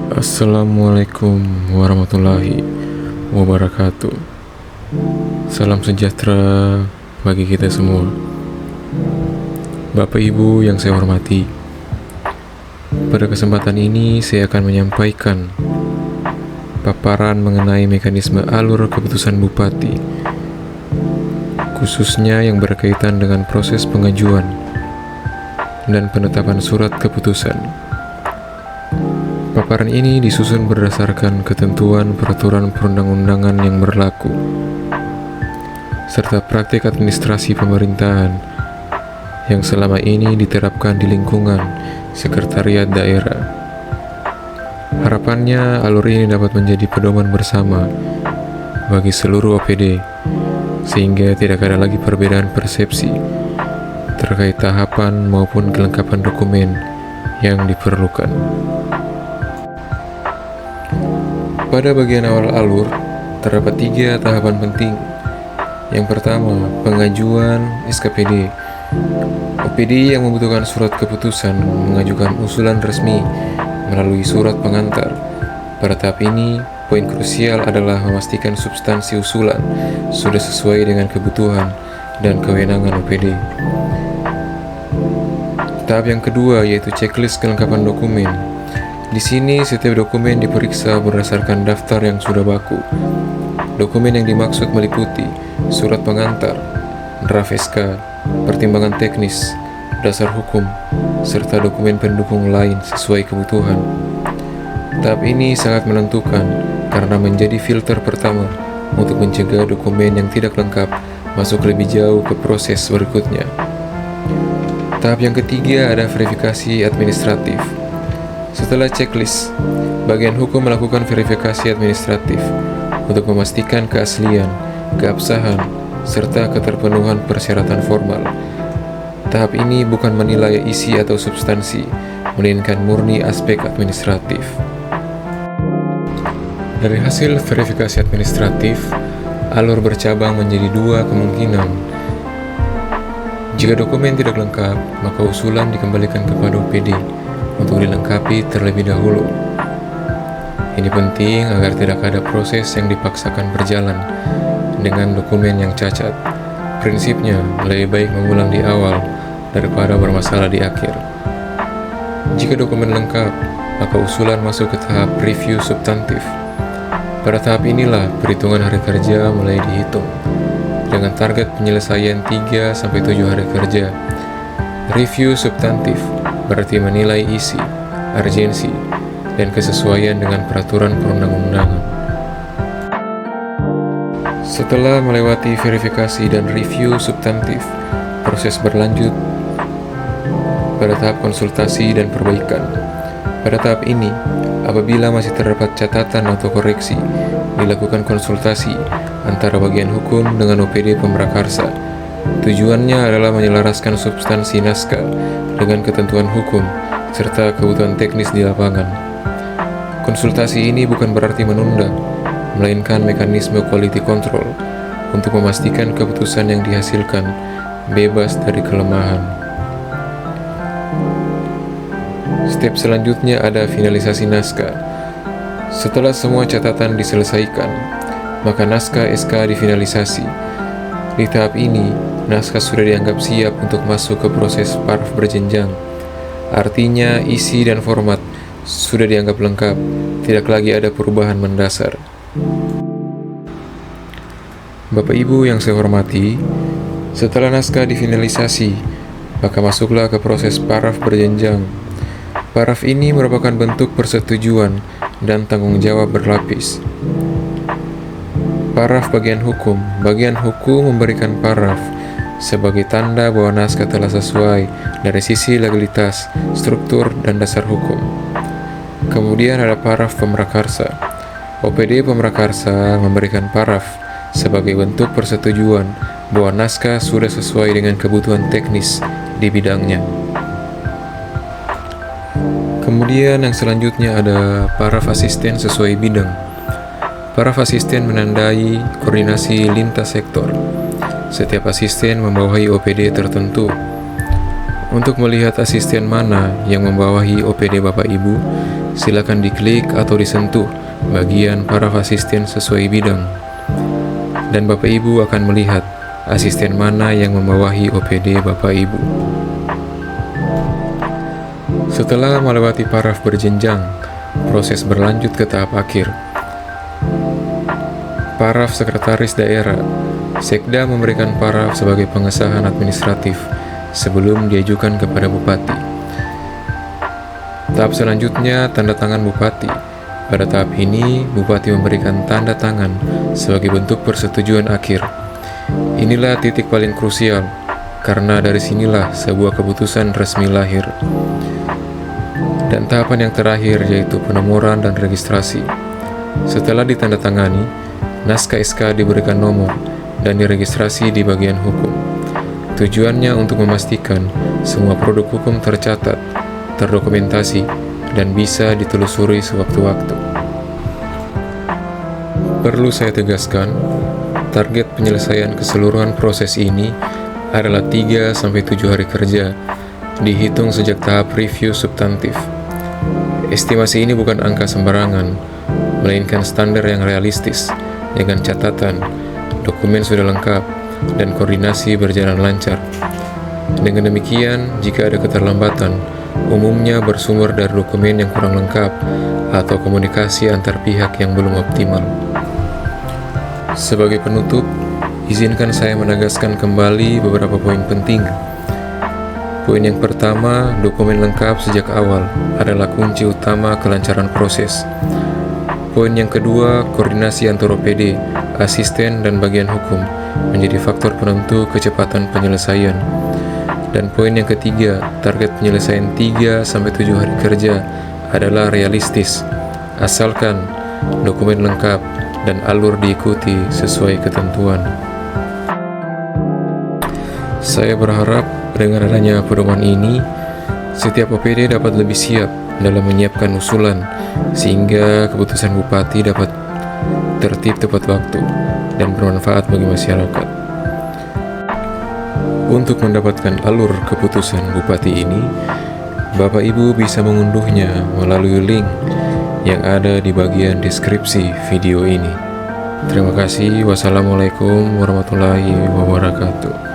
Assalamualaikum warahmatullahi wabarakatuh. Salam sejahtera bagi kita semua. Bapak Ibu yang saya hormati, pada kesempatan ini saya akan menyampaikan paparan mengenai mekanisme alur keputusan Bupati, khususnya yang berkaitan dengan proses pengajuan dan penetapan surat keputusan. Paparan ini disusun berdasarkan ketentuan peraturan perundang-undangan yang berlaku, serta praktik administrasi pemerintahan yang selama ini diterapkan di lingkungan sekretariat daerah. Harapannya alur ini dapat menjadi pedoman bersama bagi seluruh OPD, sehingga tidak ada lagi perbedaan persepsi terkait tahapan maupun kelengkapan dokumen yang diperlukan. Pada bagian awal alur, terdapat 3 tahapan penting. Yang pertama, pengajuan SKPD. OPD yang membutuhkan surat keputusan mengajukan usulan resmi melalui surat pengantar. Pada tahap ini, poin krusial adalah memastikan substansi usulan sudah sesuai dengan kebutuhan dan kewenangan OPD. Tahap yang kedua yaitu checklist kelengkapan dokumen. Di sini setiap dokumen diperiksa berdasarkan daftar yang sudah baku. Dokumen yang dimaksud meliputi surat pengantar, draft SK, pertimbangan teknis, dasar hukum, serta dokumen pendukung lain sesuai kebutuhan. Tahap ini sangat menentukan karena menjadi filter pertama untuk mencegah dokumen yang tidak lengkap masuk lebih jauh ke proses berikutnya. Tahap yang ketiga ada verifikasi administratif. Setelah checklist, bagian hukum melakukan verifikasi administratif untuk memastikan keaslian, keabsahan, serta keterpenuhan persyaratan formal. Tahap ini bukan menilai isi atau substansi, melainkan murni aspek administratif. Dari hasil verifikasi administratif, alur bercabang menjadi 2 kemungkinan. Jika dokumen tidak lengkap, maka usulan dikembalikan kepada OPD untuk dilengkapi terlebih dahulu. Ini penting agar tidak ada proses yang dipaksakan berjalan dengan dokumen yang cacat. Prinsipnya, lebih baik mengulang di awal daripada bermasalah di akhir. Jika dokumen lengkap, maka usulan masuk ke tahap review substantif. Pada tahap inilah perhitungan hari kerja mulai dihitung, dengan target penyelesaian 3-7 hari kerja. Review substantif berarti menilai isi, urgensi, dan kesesuaian dengan peraturan perundang-undangan. Setelah melewati verifikasi dan review substantif, proses berlanjut pada tahap konsultasi dan perbaikan. Pada tahap ini, apabila masih terdapat catatan atau koreksi, dilakukan konsultasi antara bagian hukum dengan OPD Pemrakarsa. Tujuannya adalah menyelaraskan substansi naskah dengan ketentuan hukum serta kebutuhan teknis di lapangan. Konsultasi ini bukan berarti menunda, melainkan mekanisme quality control untuk memastikan keputusan yang dihasilkan bebas dari kelemahan. Step selanjutnya ada finalisasi naskah. Setelah semua catatan diselesaikan, maka naskah SK difinalisasi. Di tahap ini, naskah sudah dianggap siap untuk masuk ke proses paraf berjenjang. Artinya, isi dan format sudah dianggap lengkap, tidak lagi ada perubahan mendasar. Bapak Ibu yang saya hormati, setelah naskah difinalisasi, maka masuklah ke proses paraf berjenjang. Paraf ini merupakan bentuk persetujuan dan tanggung jawab berlapis. Paraf bagian hukum memberikan paraf sebagai tanda bahwa naskah telah sesuai dari sisi legalitas, struktur, dan dasar hukum. Kemudian ada paraf Pemrakarsa. OPD Pemrakarsa memberikan paraf sebagai bentuk persetujuan bahwa naskah sudah sesuai dengan kebutuhan teknis di bidangnya. Kemudian yang selanjutnya ada paraf asisten sesuai bidang. Paraf asisten menandai koordinasi lintas sektor. Setiap asisten membawahi OPD tertentu. Untuk melihat asisten mana yang membawahi OPD Bapak Ibu, silakan diklik atau disentuh bagian para asisten sesuai bidang. Dan Bapak Ibu akan melihat asisten mana yang membawahi OPD Bapak Ibu. Setelah melewati paraf berjenjang, proses berlanjut ke tahap akhir. Paraf Sekretaris Daerah, Sekda memberikan paraf sebagai pengesahan administratif sebelum diajukan kepada Bupati. Tahap selanjutnya, tanda tangan Bupati. Pada tahap ini, Bupati memberikan tanda tangan sebagai bentuk persetujuan akhir. Inilah titik paling krusial, karena dari sinilah sebuah keputusan resmi lahir. Dan tahapan yang terakhir yaitu penomoran dan registrasi. Setelah ditandatangani, naskah SK diberikan nomor dan diregistrasi di bagian hukum. Tujuannya untuk memastikan semua produk hukum tercatat, terdokumentasi, dan bisa ditelusuri sewaktu-waktu. Perlu saya tegaskan, target penyelesaian keseluruhan proses ini adalah 3-7 hari kerja, dihitung sejak tahap review substantif. Estimasi ini bukan angka sembarangan, melainkan standar yang realistis, dengan catatan dokumen sudah lengkap dan koordinasi berjalan lancar. Dengan demikian, jika ada keterlambatan, umumnya bersumber dari dokumen yang kurang lengkap atau komunikasi antar pihak yang belum optimal. Sebagai penutup, izinkan saya menegaskan kembali beberapa poin penting. Poin yang pertama, dokumen lengkap sejak awal adalah kunci utama kelancaran proses. Poin yang kedua, koordinasi antar OPD, asisten, dan bagian hukum menjadi faktor penentu kecepatan penyelesaian. Dan poin yang ketiga, target penyelesaian 3-7 hari kerja adalah realistis, asalkan dokumen lengkap dan alur diikuti sesuai ketentuan. Saya berharap dengan adanya pedoman ini, setiap OPD dapat lebih siap dalam menyiapkan usulan, sehingga keputusan Bupati dapat tertib tepat waktu dan bermanfaat bagi masyarakat. Untuk mendapatkan alur keputusan Bupati ini, Bapak Ibu bisa mengunduhnya melalui link yang ada di bagian deskripsi video ini. Terima kasih. Wassalamualaikum warahmatullahi wabarakatuh.